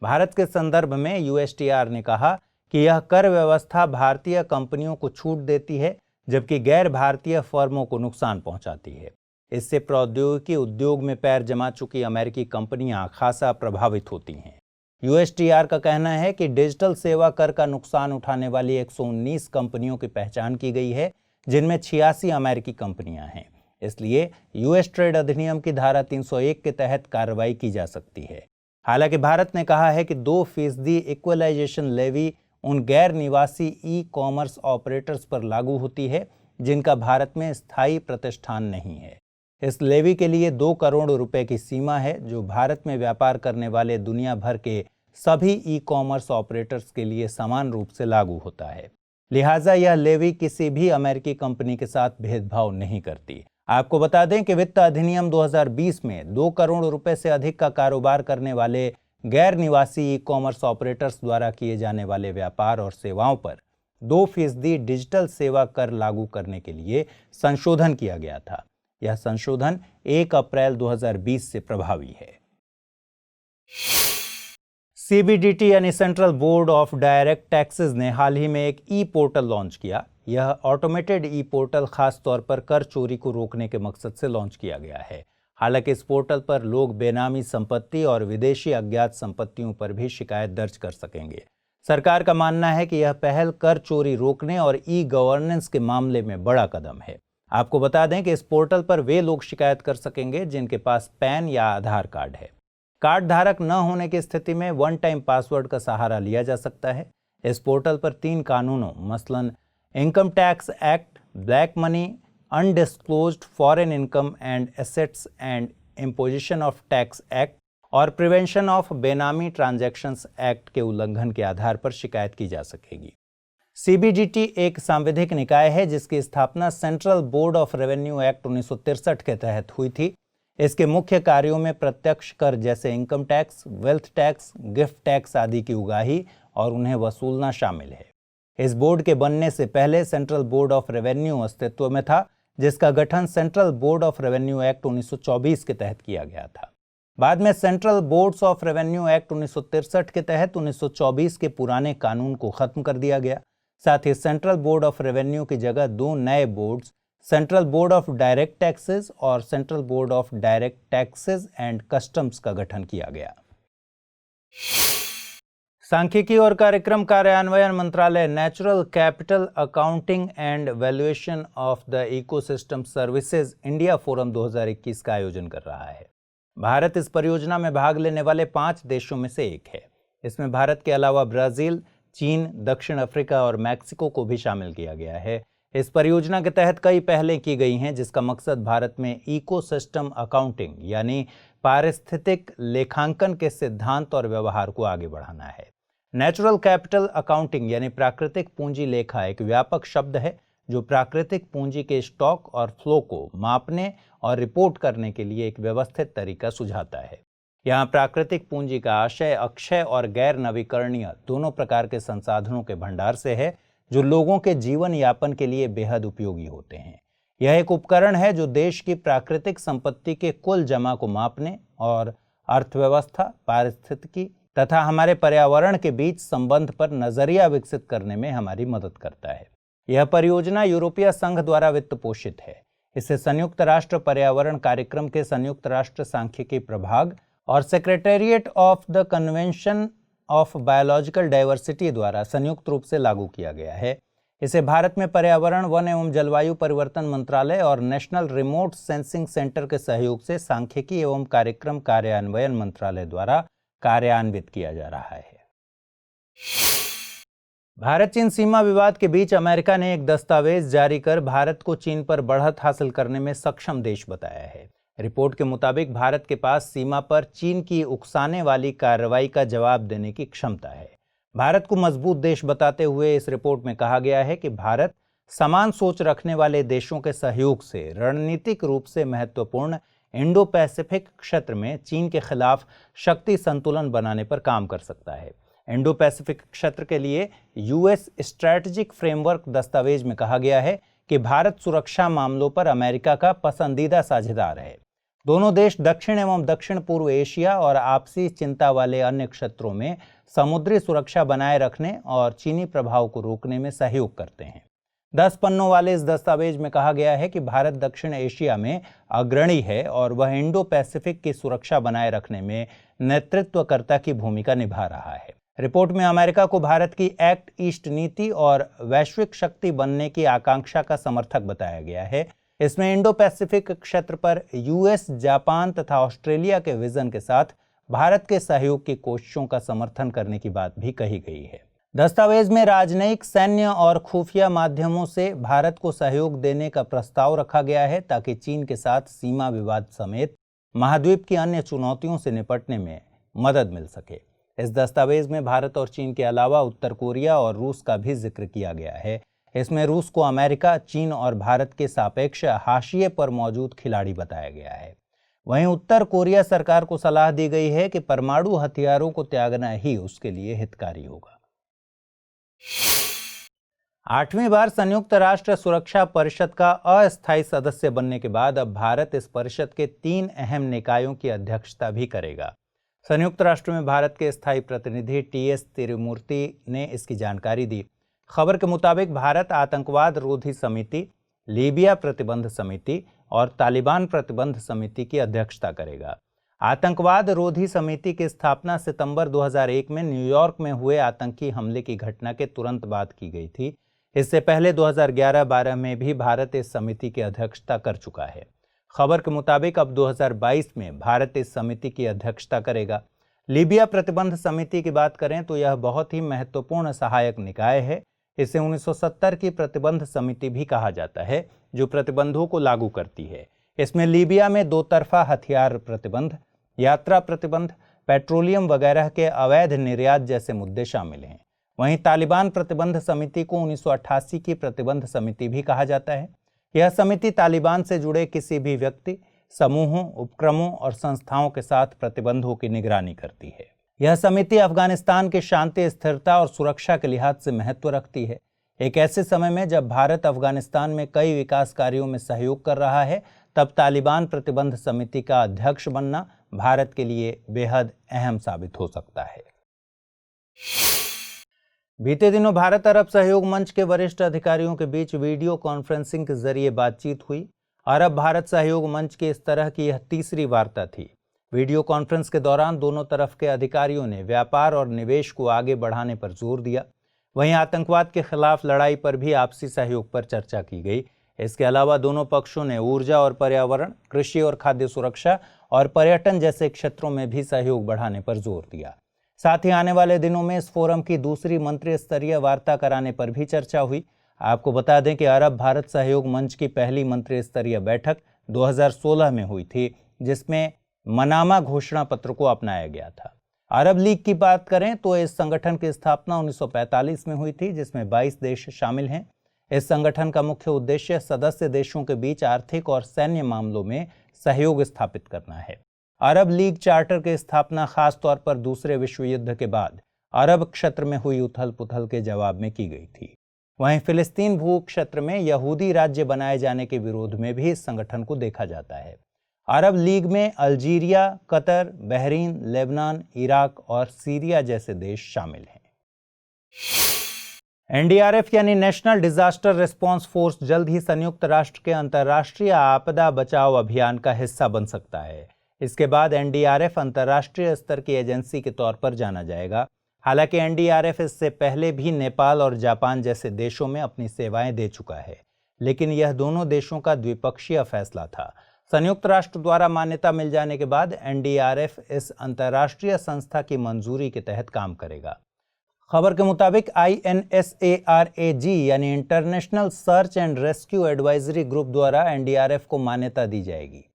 भारत के संदर्भ में USTR ने कहा कि यह कर व्यवस्था भारतीय कंपनियों को छूट देती है, जबकि गैर भारतीय फर्मों को नुकसान पहुंचाती है। इससे प्रौद्योगिकी उद्योग में पैर जमा चुकी अमेरिकी कंपनियां खासा प्रभावित होती हैं। यूएसटीआर का कहना है कि डिजिटल सेवा कर का नुकसान उठाने वाली 119 कंपनियों की पहचान की गई है, जिनमें 86 अमेरिकी कंपनियां हैं। इसलिए यूएस ट्रेड अधिनियम की धारा 301 के तहत कार्रवाई की जा सकती है। हालांकि भारत ने कहा है कि 2% इक्वलाइजेशन लेवी उन गैर निवासी ई कॉमर्स ऑपरेटर्स पर लागू होती है जिनका भारत में स्थायी प्रतिष्ठान नहीं है। इस लेवी के लिए 2 करोड़ रुपए की सीमा है, जो भारत में व्यापार करने वाले दुनिया भर के सभी ई कॉमर्स ऑपरेटर्स के लिए समान रूप से लागू होता है। लिहाजा यह लेवी किसी भी अमेरिकी कंपनी के साथ भेदभाव नहीं करती। आपको बता दें कि वित्त अधिनियम 2020 में 2 करोड़ रुपए से अधिक का कारोबार करने वाले गैर निवासी ई कॉमर्स ऑपरेटर्स द्वारा किए जाने वाले व्यापार और सेवाओं पर 2% डिजिटल सेवा कर लागू करने के लिए संशोधन किया गया था। यह संशोधन 1 अप्रैल 2020 से प्रभावी है। सीबीडीटी यानी central board of direct taxes ने हाल ही में एक ई पोर्टल लॉन्च किया। यह ऑटोमेटेड ई पोर्टल खास तौर पर कर चोरी को रोकने के मकसद से लॉन्च किया गया है। हालांकि इस पोर्टल पर लोग बेनामी संपत्ति और विदेशी अज्ञात संपत्तियों पर भी शिकायत दर्ज कर सकेंगे। सरकार का मानना है कि यह पहल कर चोरी रोकने और ई गवर्नेंस के मामले में बड़ा कदम है। आपको बता दें कि इस पोर्टल पर वे लोग शिकायत कर सकेंगे जिनके पास पैन या आधार कार्ड है। कार्ड धारक न होने की स्थिति में वन टाइम पासवर्ड का सहारा लिया जा सकता है। इस पोर्टल पर 3 कानूनों मसलन income tax act, black money, undisclosed foreign income and assets and imposition of tax act और प्रिवेंशन ऑफ बेनामी ट्रांजैक्शंस एक्ट के उल्लंघन के आधार पर शिकायत की जा सकेगी। सीबीडीटी एक सांविधिक निकाय है जिसकी स्थापना central board of revenue act 1963 के तहत हुई थी। इसके मुख्य कार्यों में प्रत्यक्ष कर जैसे income tax, wealth tax, gift tax आदि की उगाही और उन्हें वसूलना शामिल है। इस बोर्ड के बनने से पहले सेंट्रल बोर्ड ऑफ रेवेन्यू अस्तित्व में था, जिसका गठन central board of revenue act 1924 के तहत किया गया था। बाद में central boards of revenue act 1963 के तहत 1924 के पुराने कानून को खत्म कर दिया गया। साथ ही सेंट्रल बोर्ड ऑफ रेवेन्यू की जगह 2 नए boards, central board of direct taxes और central board of direct taxes and customs का गठन किया गया। सांख्यिकी और कार्यक्रम कार्यान्वयन मंत्रालय natural capital accounting and valuation of the ecosystem services India forum 2021 का आयोजन कर रहा है। भारत इस परियोजना में भाग लेने वाले 5 देशों में से एक है। इसमें भारत के अलावा ब्राजील, चीन, दक्षिण अफ्रीका और मैक्सिको को भी शामिल किया गया है। इस परियोजना के तहत कई पहलें की गई हैं, जिसका मकसद भारत में इकोसिस्टम अकाउंटिंग यानी पारिस्थितिक लेखांकन के सिद्धांत और व्यवहार को आगे बढ़ाना है। नेचुरल कैपिटल अकाउंटिंग यानी प्राकृतिक पूंजी लेखा एक व्यापक शब्द है जो प्राकृतिक पूंजी के स्टॉक और फ्लो को मापने और रिपोर्ट करने के लिए एक व्यवस्थित तरीका सुझाता है। यहाँ प्राकृतिक पूंजी का आशय अक्षय और गैर नवीकरणीय दोनों प्रकार के संसाधनों के भंडार से है, जो लोगों के जीवन यापन के लिए बेहद उपयोगी होते हैं। यह एक उपकरण है जो देश की प्राकृतिक संपत्ति के कुल जमा को मापने और अर्थव्यवस्था, पारिस्थितिकी तथा हमारे पर्यावरण के बीच संबंध पर नजरिया विकसित करने में हमारी मदद करता है। यह परियोजना यूरोपीय संघ द्वारा वित्त पोषित है। इसे संयुक्त राष्ट्र पर्यावरण कार्यक्रम के संयुक्त राष्ट्र सांख्यिकी प्रभाग और secretariat of the convention of biological diversity द्वारा संयुक्त रूप से लागू किया गया है। इसे भारत में पर्यावरण, वन एवं जलवायु परिवर्तन मंत्रालय और नेशनल रिमोट सेंसिंग सेंटर के सहयोग से सांख्यिकी एवं कार्यक्रम कार्यान्वयन मंत्रालय द्वारा कार्यान्वित किया जा रहा है। भारत चीन सीमा विवाद के बीच अमेरिका ने एक दस्तावेज जारी कर भारत को चीन पर बढ़त हासिल करने में सक्षम देश बताया है। रिपोर्ट के मुताबिक भारत के पास सीमा पर चीन की उकसाने वाली कार्रवाई का जवाब देने की क्षमता है। भारत को मजबूत देश बताते हुए इस रिपोर्ट में कहा गया है कि भारत समान सोच रखने वाले देशों के सहयोग से रणनीतिक रूप से महत्वपूर्ण इंडो पैसिफिक क्षेत्र में चीन के खिलाफ शक्ति संतुलन बनाने पर काम कर सकता है। इंडो पैसिफिक क्षेत्र के लिए यूएस स्ट्रैटेजिक फ्रेमवर्क दस्तावेज में कहा गया है कि भारत सुरक्षा मामलों पर अमेरिका का पसंदीदा साझेदार है। दोनों देश दक्षिण एवं दक्षिण पूर्व एशिया और आपसी चिंता वाले अन्य क्षेत्रों में समुद्री सुरक्षा बनाए रखने और चीनी प्रभाव को रोकने में सहयोग करते हैं। 10 पन्नों वाले इस दस्तावेज में कहा गया है कि भारत दक्षिण एशिया में अग्रणी है और वह इंडो पैसिफिक की सुरक्षा बनाए रखने में नेतृत्वकर्ता की भूमिका निभा रहा है। रिपोर्ट में अमेरिका को भारत की एक्ट ईस्ट नीति और वैश्विक शक्ति बनने की आकांक्षा का समर्थक बताया गया है। इसमें इंडो पैसिफिक क्षेत्र पर यूएस, जापान तथा ऑस्ट्रेलिया के विजन के साथ भारत के सहयोग की कोशिशों का समर्थन करने की बात भी कही गई है। दस्तावेज में राजनयिक, सैन्य और खुफिया माध्यमों से भारत को सहयोग देने का प्रस्ताव रखा गया है ताकि चीन के साथ सीमा विवाद समेत महाद्वीप की अन्य चुनौतियों से निपटने में मदद मिल सके। इस दस्तावेज में भारत और चीन के अलावा उत्तर कोरिया और रूस का भी जिक्र किया गया है। इसमें रूस को अमेरिका, चीन और भारत के सापेक्ष हाशिए पर मौजूद खिलाड़ी बताया गया है। वहीं उत्तर कोरिया सरकार को सलाह दी गई है कि परमाणु हथियारों को त्यागना ही उसके लिए हितकारी होगा। 8वीं बार संयुक्त राष्ट्र सुरक्षा परिषद का अस्थायी सदस्य बनने के बाद अब भारत इस परिषद के 3 अहम निकायों की अध्यक्षता भी करेगा। संयुक्त राष्ट्र में भारत के स्थायी प्रतिनिधि टीएस तिरुमूर्ति ने इसकी जानकारी दी। खबर के मुताबिक भारत आतंकवाद रोधी समिति, लीबिया प्रतिबंध समिति और तालिबान प्रतिबंध समिति की अध्यक्षता करेगा। आतंकवाद रोधी समिति की स्थापना सितंबर 2001 में न्यूयॉर्क में हुए आतंकी हमले की घटना के तुरंत बाद की गई थी। इससे पहले 2011-12 में भी भारत इस समिति की अध्यक्षता कर चुका है। खबर के मुताबिक अब 2022 में भारत इस समिति की अध्यक्षता करेगा। लीबिया प्रतिबंध समिति की बात करें तो यह बहुत ही महत्वपूर्ण सहायक निकाय है। इसे 1970 की प्रतिबंध समिति भी कहा जाता है, जो प्रतिबंधों को लागू करती है। इसमें लीबिया में 2 तरफा हथियार प्रतिबंध, यात्रा प्रतिबंध, पेट्रोलियम वगैरह के अवैध निर्यात जैसे मुद्दे शामिल हैं। वहीं तालिबान प्रतिबंध समिति को 1988 की प्रतिबंध समिति भी कहा जाता है। यह समिति तालिबान से जुड़े किसी भी व्यक्ति, समूहों, उपक्रमों और संस्थाओं के साथ प्रतिबंधों की निगरानी करती है। यह समिति अफगानिस्तान की शांति, स्थिरता और सुरक्षा के लिहाज से महत्व रखती है। एक ऐसे समय में जब भारत अफगानिस्तान में कई विकास कार्यों में सहयोग कर रहा है, तब तालिबान प्रतिबंध समिति का अध्यक्ष बनना भारत के लिए बेहद अहम साबित हो सकता है। बीते दिनों भारत अरब सहयोग मंच के वरिष्ठ अधिकारियों के बीच वीडियो कॉन्फ्रेंसिंग के जरिए बातचीत हुई। अरब भारत सहयोग मंच की इस तरह की यह तीसरी वार्ता थी। वीडियो कॉन्फ्रेंस के दौरान दोनों तरफ के अधिकारियों ने व्यापार और निवेश को आगे बढ़ाने पर जोर दिया। वहीं आतंकवाद के खिलाफ लड़ाई पर भी आपसी सहयोग पर चर्चा की गई। इसके अलावा दोनों पक्षों ने ऊर्जा और पर्यावरण, कृषि और खाद्य सुरक्षा और पर्यटन जैसे क्षेत्रों में भी सहयोग बढ़ाने पर जोर दिया। साथ ही आने वाले दिनों में इस फोरम की दूसरी मंत्री स्तरीय वार्ता कराने पर भी चर्चा हुई। आपको बता दें कि अरब भारत सहयोग मंच की पहली मंत्री स्तरीय बैठक 2016 में हुई थी, जिसमें मनामा घोषणा पत्र को अपनाया गया था। अरब लीग की बात करें तो इस संगठन की स्थापना 1945 में हुई थी, जिसमें 22 देश शामिल हैं। इस संगठन का मुख्य उद्देश्य सदस्य देशों के बीच आर्थिक और सैन्य मामलों में सहयोग स्थापित करना है। अरब लीग चार्टर की स्थापना खास तौर पर दूसरे विश्व युद्ध के बाद अरब क्षेत्र में हुई उथल पुथल के जवाब में की गई थी। वहीं फिलिस्तीन भू क्षेत्र में यहूदी राज्य बनाए जाने के विरोध में भी इस संगठन को देखा जाता है। अरब लीग में Algeria, Qatar, Bahrain, Lebanon, Iraq और सीरिया जैसे देश शामिल हैं। एनडीआरएफ यानी नेशनल डिजास्टर रिस्पांस फोर्स जल्द ही संयुक्त राष्ट्र के अंतर्राष्ट्रीय आपदा बचाव अभियान का हिस्सा बन सकता है। इसके बाद एनडीआरएफ अंतर्राष्ट्रीय स्तर की एजेंसी के तौर पर जाना जाएगा। हालांकि एनडीआरएफ इससे पहले भी नेपाल और जापान जैसे देशों में अपनी सेवाएं दे चुका है, लेकिन यह दोनों देशों का द्विपक्षीय फैसला था। संयुक्त राष्ट्र द्वारा मान्यता मिल जाने के बाद एनडीआरएफ इस अंतर्राष्ट्रीय संस्था की मंजूरी के तहत काम करेगा। खबर के मुताबिक INSARAG यानी international search and rescue advisory group द्वारा एनडीआरएफ को मान्यता दी जाएगी।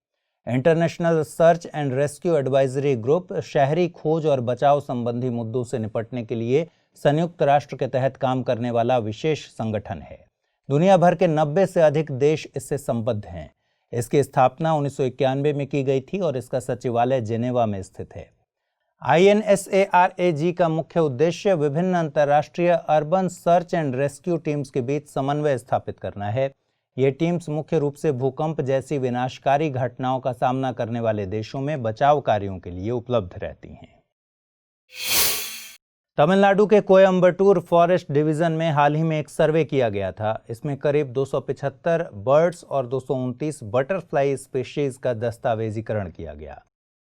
International search and rescue advisory group शहरी खोज और बचाव संबंधी मुद्दों से निपटने के लिए संयुक्त राष्ट्र के तहत काम करने वाला विशेष संगठन है। दुनिया भर के 90 से अधिक देश इससे संबद्ध हैं। इसकी स्थापना 1991 में की गई थी और इसका सचिवालय जेनेवा में स्थित है। INSARAG का मुख्य उद्देश्य विभिन्न अंतर्राष्ट्रीय urban search and rescue teams के बीच समन्वय स्थापित करना है। ये टीम्स मुख्य रूप से भूकंप जैसी विनाशकारी घटनाओं का सामना करने वाले देशों में बचाव कार्यों के लिए उपलब्ध रहती हैं। तमिलनाडु के कोयम्बटूर फॉरेस्ट डिवीजन में हाल ही में एक सर्वे किया गया था। इसमें करीब 275 बर्ड्स और 229 बटरफ्लाई स्पीशीज का दस्तावेजीकरण किया गया।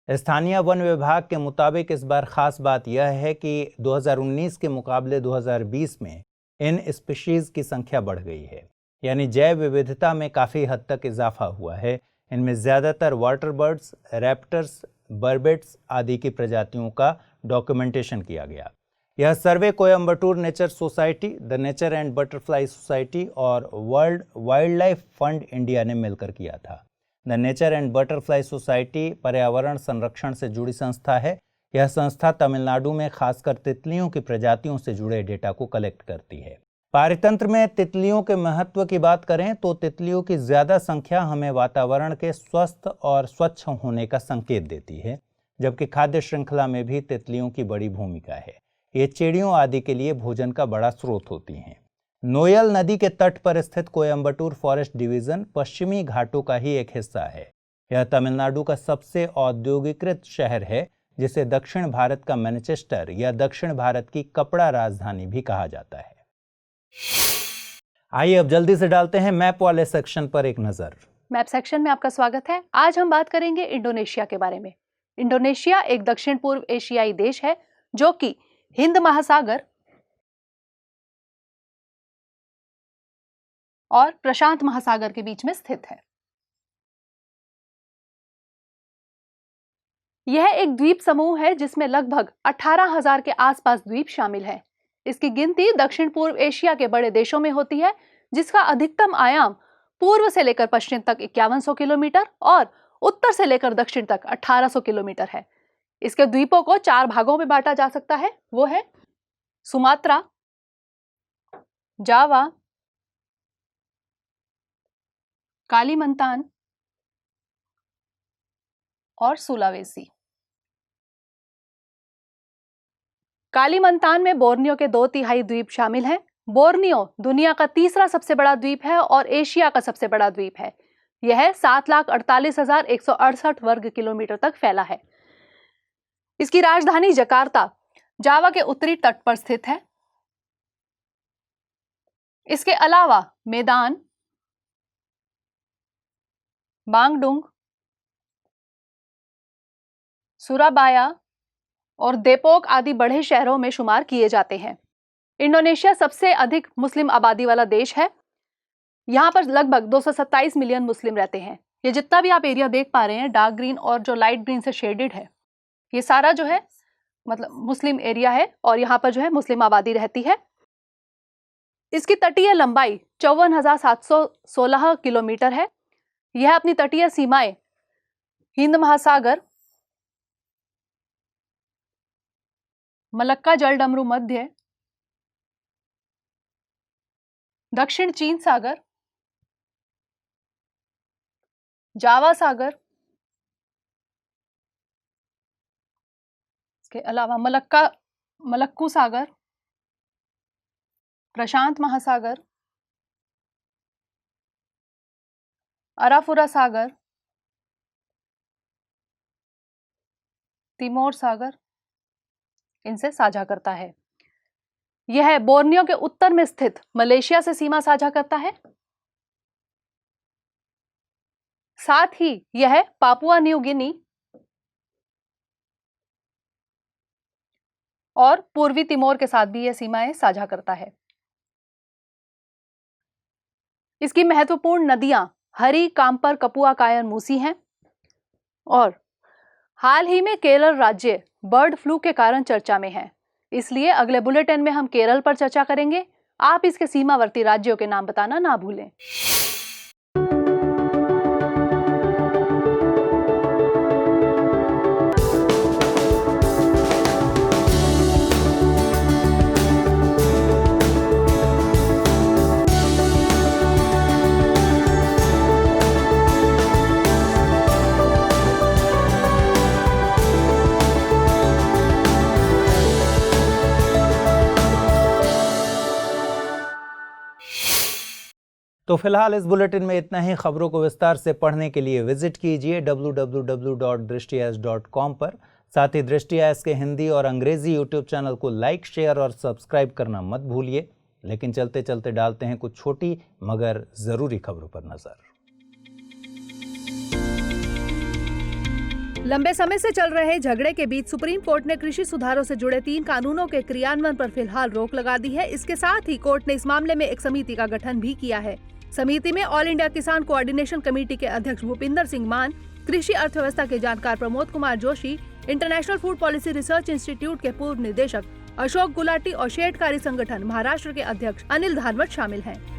स्थानीय वन विभाग के मुताबिक इस बार खास बात यह है कि 2019 के मुकाबले 2020 में इन स्पीशीज की संख्या बढ़ गई है, यानी जैव विविधता में काफ़ी हद तक इजाफा हुआ है। इनमें ज़्यादातर वाटर बर्ड्स, रैप्टर्स, बर्बेट्स आदि की प्रजातियों का डॉक्यूमेंटेशन किया गया। यह survey Coimbatore nature society, the nature and butterfly society और world wildlife fund India ने मिलकर किया था। The nature and butterfly society पर्यावरण संरक्षण से जुड़ी संस्था है। यह संस्था तमिलनाडु में खासकर तितलियों की प्रजातियों से जुड़े डेटा को कलेक्ट करती है। पारितंत्र में तितलियों के महत्व की बात करें तो तितलियों की ज्यादा संख्या हमें वातावरण के स्वस्थ और स्वच्छ होने का संकेत देती है, जबकि खाद्य श्रृंखला में भी तितलियों की बड़ी भूमिका है। ये चिड़ियों आदि के लिए भोजन का बड़ा स्रोत होती हैं। नोयल नदी के तट पर स्थित कोयम्बटूर फॉरेस्ट डिवीजन पश्चिमी घाटों का ही एक हिस्सा है। यह तमिलनाडु का सबसे औद्योगिकृत शहर है, जिसे दक्षिण भारत का मैनचेस्टर या दक्षिण भारत की कपड़ा राजधानी भी कहा जाता है। आइए अब जल्दी से डालते हैं मैप वाले सेक्शन पर एक नजर। मैप सेक्शन में आपका स्वागत है। आज हम बात करेंगे इंडोनेशिया के बारे में। इंडोनेशिया एक दक्षिण पूर्व एशियाई देश है जो कि हिंद महासागर और प्रशांत महासागर के बीच में स्थित है। यह एक द्वीप समूह है जिसमें लगभग 18,000 के आसपास द्वीप शामिल है। इसकी गिनती दक्षिण पूर्व एशिया के बड़े देशों में होती है, जिसका अधिकतम आयाम पूर्व से लेकर पश्चिम तक 5100 किलोमीटर और उत्तर से लेकर दक्षिण तक 1800 किलोमीटर है। इसके द्वीपों को 4 भागों में बांटा जा सकता है। वो है सुमात्रा, जावा, कालीमंतान और सुलावेसी। कालीमंतान में बोर्नियो के 2/3 द्वीप शामिल हैं। बोर्नियो दुनिया का तीसरा सबसे बड़ा द्वीप है और एशिया का सबसे बड़ा द्वीप है। यह 7,48,168 वर्ग किलोमीटर तक फैला है। इसकी राजधानी जकार्ता जावा के उत्तरी तट पर स्थित है। इसके अलावा मेदान, बांगडुंग, सुराबाया और देपोक आदि बड़े शहरों में शुमार किए जाते हैं। इंडोनेशिया सबसे अधिक मुस्लिम आबादी वाला देश है। यहाँ पर लगभग 227 मिलियन मुस्लिम रहते हैं। ये जितना भी आप एरिया देख पा रहे हैं, डार्क ग्रीन और जो लाइट ग्रीन से शेडेड है, ये सारा जो है मतलब मुस्लिम एरिया है और यहाँ पर जो है मुस्लिम आबादी रहती है। इसकी तटीय लंबाई 54,716 किलोमीटर है। यह अपनी तटीय सीमाएं हिंद महासागर, मलक्का जलडमरू मध्य, दक्षिण चीन सागर, जावा सागर, इसके अलावा मलक्कू सागर, प्रशांत महासागर, अराफुरा सागर, तिमोर सागर इनसे साझा करता है। यह बोर्नियो के उत्तर में स्थित मलेशिया से सीमा साझा करता है। साथ ही यह पापुआ न्यू गिनी और पूर्वी तिमोर के साथ भी यह सीमाएं साझा करता है। इसकी महत्वपूर्ण नदियां हरी, काम्पर, कपुआ, कायर, मूसी हैं और हाल ही में केरल राज्य बर्ड फ्लू के कारण चर्चा में है। इसलिए अगले बुलेटिन में हम केरल पर चर्चा करेंगे। आप इसके सीमावर्ती राज्यों के नाम बताना ना भूलें। तो फिलहाल इस बुलेटिन में इतना ही। खबरों को विस्तार से पढ़ने के लिए विजिट कीजिए www.drishtias.com पर। साथ ही दृष्टि आज के हिंदी और अंग्रेजी यूट्यूब चैनल को लाइक, शेयर और सब्सक्राइब करना मत भूलिए। लेकिन चलते चलते डालते हैं कुछ छोटी मगर जरूरी खबरों पर नजर। लंबे समय से चल रहे झगड़े के बीच सुप्रीम कोर्ट ने कृषि सुधारों से जुड़े 3 कानूनों के क्रियान्वयन पर फिलहाल रोक लगा दी है। इसके साथ ही कोर्ट ने इस मामले में एक समिति का गठन भी किया है। समिति में ऑल इंडिया किसान कोऑर्डिनेशन कमेटी के अध्यक्ष भूपिंदर सिंह मान, कृषि अर्थव्यवस्था के जानकार Pramod Kumar Joshi, international food policy research institute के पूर्व निदेशक अशोक गुलाटी और शेठकारी संगठन महाराष्ट्र के अध्यक्ष अनिल धानवट शामिल हैं।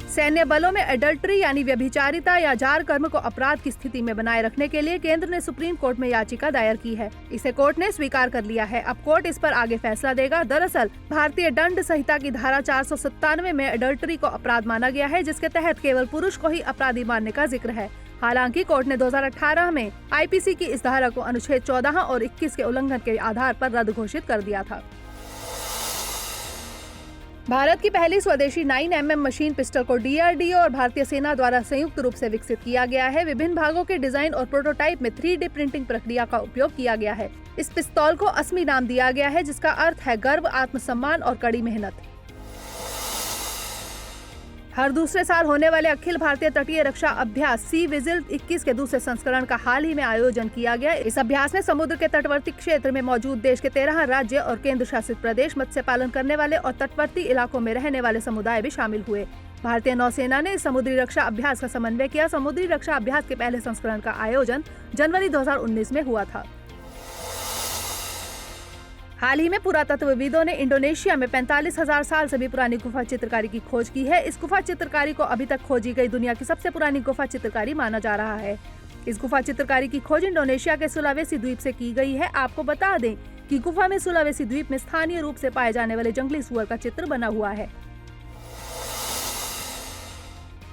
सैन्य बलों में एडल्ट्री यानी व्यभिचारिता या जार कर्म को अपराध की स्थिति में बनाए रखने के लिए केंद्र ने सुप्रीम कोर्ट में याचिका दायर की है। इसे कोर्ट ने स्वीकार कर लिया है। अब कोर्ट इस पर आगे फैसला देगा। दरअसल भारतीय दंड संहिता की धारा 497 में एडल्ट्री को अपराध माना गया है, जिसके तहत केवल पुरुष को ही अपराधी मानने का जिक्र है। हालांकि कोर्ट ने 2018 में आईपीसी की इस धारा को अनुच्छेद 14 और 21 के उल्लंघन के आधार पर रद्द घोषित कर दिया था। भारत की पहली स्वदेशी 9mm मशीन पिस्टल को डीआरडीओ और भारतीय सेना द्वारा संयुक्त रूप से विकसित किया गया है। विभिन्न भागों के डिजाइन और प्रोटोटाइप में 3D प्रिंटिंग प्रक्रिया का उपयोग किया गया है। इस पिस्तौल को अस्मी नाम दिया गया है, जिसका अर्थ है गर्व, आत्मसम्मान और कड़ी मेहनत। हर दूसरे साल होने वाले अखिल भारतीय तटीय रक्षा अभ्यास सी विजिल 21 के दूसरे संस्करण का हाल ही में आयोजन किया गया। इस अभ्यास में समुद्र के तटवर्ती क्षेत्र में मौजूद देश के 13 राज्य और केंद्र शासित प्रदेश, मत्स्य पालन करने वाले और तटवर्ती इलाकों में रहने वाले समुदाय भी शामिल हुए। भारतीय नौसेना ने इस समुद्री रक्षा अभ्यास का समन्वय किया। समुद्री रक्षा अभ्यास के पहले संस्करण का आयोजन जनवरी 2019 में हुआ था। हाल ही में पुरातत्वविदों ने इंडोनेशिया में 45,000 साल से भी पुरानी गुफा चित्रकारी की खोज की है। इस गुफा चित्रकारी को अभी तक खोजी गई दुनिया की सबसे पुरानी गुफा चित्रकारी माना जा रहा है। इस गुफा चित्रकारी की खोज इंडोनेशिया के सुलावेसी द्वीप से की गई है। आपको बता दें कि गुफा में सुलावेसी द्वीप में स्थानीय रूप से पाए जाने वाले जंगली सुअर का चित्र बना हुआ है।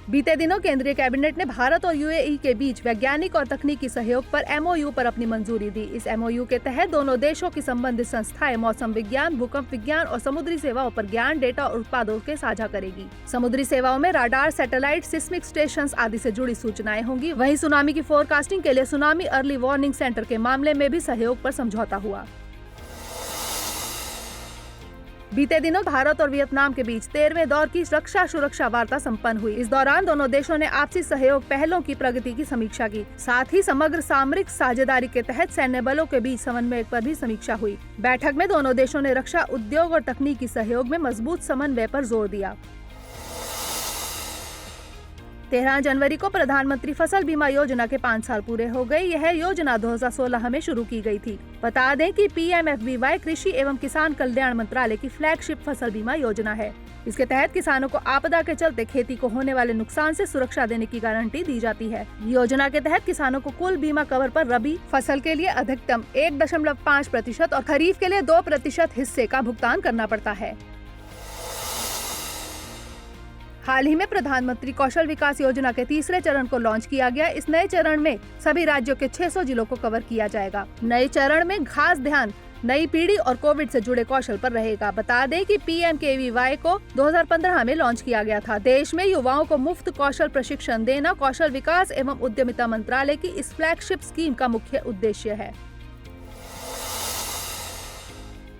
बीते दिनों केंद्रीय कैबिनेट ने भारत और यूएई के बीच वैज्ञानिक और तकनीकी सहयोग पर एमओयू पर अपनी मंजूरी दी। इस एमओयू के तहत दोनों देशों की संबंधित संस्थाएं मौसम विज्ञान, भूकंप विज्ञान और समुद्री सेवाओं पर ज्ञान, डेटा और उत्पादों के साझा करेगी। समुद्री सेवाओं में राडार, सैटेलाइट, सिस्मिक स्टेशंस आदि से जुड़ी सूचनाएं होंगी। वहीं सुनामी की फोरकास्टिंग के लिए सुनामी अर्ली वार्निंग सेंटर के मामले में भी सहयोग पर समझौता हुआ। बीते दिनों भारत और वियतनाम के बीच 13वें दौर की रक्षा सुरक्षा वार्ता संपन्न हुई। इस दौरान दोनों देशों ने आपसी सहयोग पहलों की प्रगति की समीक्षा की। साथ ही समग्र सामरिक साझेदारी के तहत सैन्य बलों के बीच समन्वय पर भी समीक्षा हुई। बैठक में दोनों देशों ने रक्षा उद्योग और तकनीकी सहयोग में मजबूत समन्वय पर जोर दिया। 13 जनवरी को प्रधानमंत्री फसल बीमा योजना के 5 साल पूरे हो गए। यह योजना 2016 में शुरू की गई थी। बता दें कि पीएमएफबीवाई कृषि एवं किसान कल्याण मंत्रालय की फ्लैगशिप फसल बीमा योजना है। इसके तहत किसानों को आपदा के चलते खेती को होने वाले नुकसान से सुरक्षा देने की गारंटी दी जाती है। योजना के तहत किसानों को कुल बीमा कवर पर रबी फसल के लिए अधिकतम 1.5% और खरीफ के लिए 2% हिस्से का भुगतान करना पड़ता है। हाल ही में प्रधानमंत्री कौशल विकास योजना के तीसरे चरण को लॉन्च किया गया। इस नए चरण में सभी राज्यों के 600 जिलों को कवर किया जाएगा। नए चरण में खास ध्यान नई पीढ़ी और कोविड से जुड़े कौशल पर रहेगा। बता दें कि पीएमकेवीवाई को 2015 में लॉन्च किया गया था। देश में युवाओं को मुफ्त कौशल प्रशिक्षण देना कौशल विकास एवं उद्यमिता मंत्रालय की इस फ्लैगशिप स्कीम का मुख्य उद्देश्य है।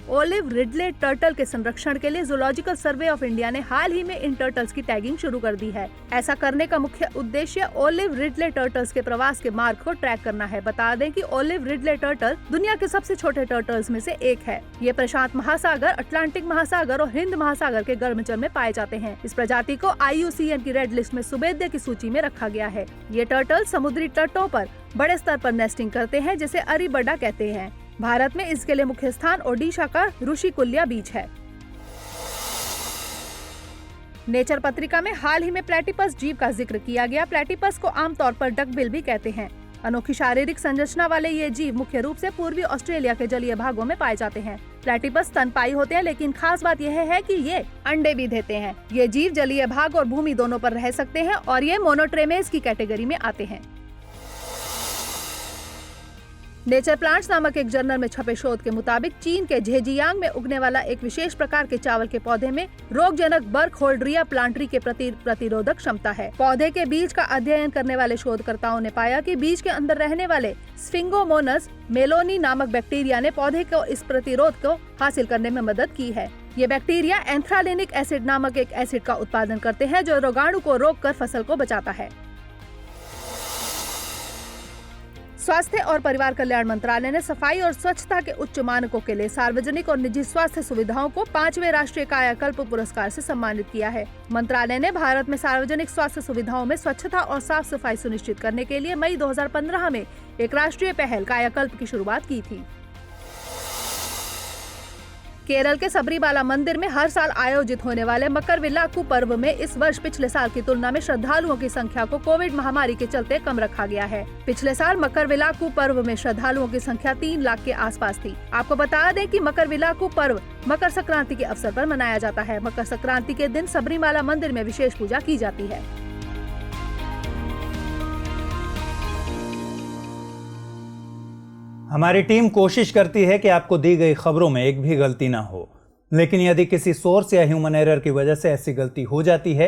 ओलिव रिडले टर्टल के संरक्षण के लिए जूलॉजिकल सर्वे ऑफ इंडिया ने हाल ही में इन टर्टल्स की टैगिंग शुरू कर दी है। ऐसा करने का मुख्य उद्देश्य ओलिव रिडले टर्टल्स के प्रवास के मार्ग को ट्रैक करना है। बता दें कि ओलिव रिडले टर्टल दुनिया के सबसे छोटे टर्टल्स में से एक है। ये प्रशांत महासागर, अटलांटिक महासागर और हिंद महासागर के गर्म जल में पाए जाते हैं। इस प्रजाति को IUCN की रेड लिस्ट में सुमेध्य की सूची में रखा गया है। ये टर्टल समुद्री तटों पर बड़े स्तर पर नेस्टिंग करते हैं, जिसे अरीबड्डा कहते हैं। भारत में इसके लिए मुख्य स्थान ओडिशा का ऋषिकुल्या बीच है। नेचर पत्रिका में हाल ही में प्लेटिपस जीव का जिक्र किया गया। प्लेटिपस को आमतौर पर डकबिल भी कहते हैं। अनोखी शारीरिक संरचना वाले ये जीव मुख्य रूप से पूर्वी ऑस्ट्रेलिया के जलीय भागों में पाए जाते हैं। प्लेटिपस स्तनपायी होते हैं, लेकिन खास बात यह है कि ये अंडे भी देते हैं। ये जीव जलीय भाग और भूमि दोनों पर रह सकते हैं और ये मोनोट्रेमेज की कैटेगरी में आते हैं। नेचर प्लांट्स नामक एक जर्नल में छपे शोध के मुताबिक चीन के झेजियांग में उगने वाला एक विशेष प्रकार के चावल के पौधे में रोगजनक बर्कहोल्डरिया प्लांटरी के प्रति प्रतिरोधक क्षमता है। पौधे के बीज का अध्ययन करने वाले शोधकर्ताओं ने पाया कि बीज के अंदर रहने वाले स्फिंगोमोनस मेलोनी नामक बैक्टीरिया ने पौधे को इस प्रतिरोध को हासिल करने में मदद की है। ये बैक्टीरिया एंथ्रालिनिक एसिड नामक एक एसिड का उत्पादन करते हैं जो रोगाणु को रोककर फसल को बचाता है। स्वास्थ्य और परिवार कल्याण मंत्रालय ने सफाई और स्वच्छता के उच्च मानकों के लिए सार्वजनिक और निजी स्वास्थ्य सुविधाओं को 5वें राष्ट्रीय कायाकल्प पुरस्कार से सम्मानित किया है। मंत्रालय ने भारत में सार्वजनिक स्वास्थ्य सुविधाओं में स्वच्छता और साफ सफाई सुनिश्चित करने के लिए मई 2015 में एक राष्ट्रीय पहल कायाकल्प की शुरुआत की थी। केरल के सबरीमाला मंदिर में हर साल आयोजित होने वाले मकरविलाक्कू पर्व में इस वर्ष पिछले साल की तुलना में श्रद्धालुओं की संख्या को कोविड महामारी के चलते कम रखा गया है। पिछले साल मकरविलाक्कू पर्व में श्रद्धालुओं की संख्या 3 लाख के आसपास थी। आपको बता दें कि मकरविलाक्कू पर्व मकर संक्रांति के अवसर पर मनाया जाता है। मकर संक्रांति के दिन सबरीमाला मंदिर में विशेष पूजा की जाती है। हमारी टीम कोशिश करती है कि आपको दी गई खबरों में एक भी गलती ना हो, लेकिन यदि किसी सोर्स या ह्यूमन एरर की वजह से ऐसी गलती हो जाती है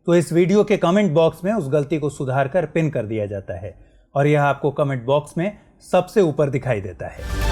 तो इस वीडियो के कमेंट बॉक्स में उस गलती को सुधार कर पिन कर दिया जाता है और यह आपको कमेंट बॉक्स में सबसे ऊपर दिखाई देता है।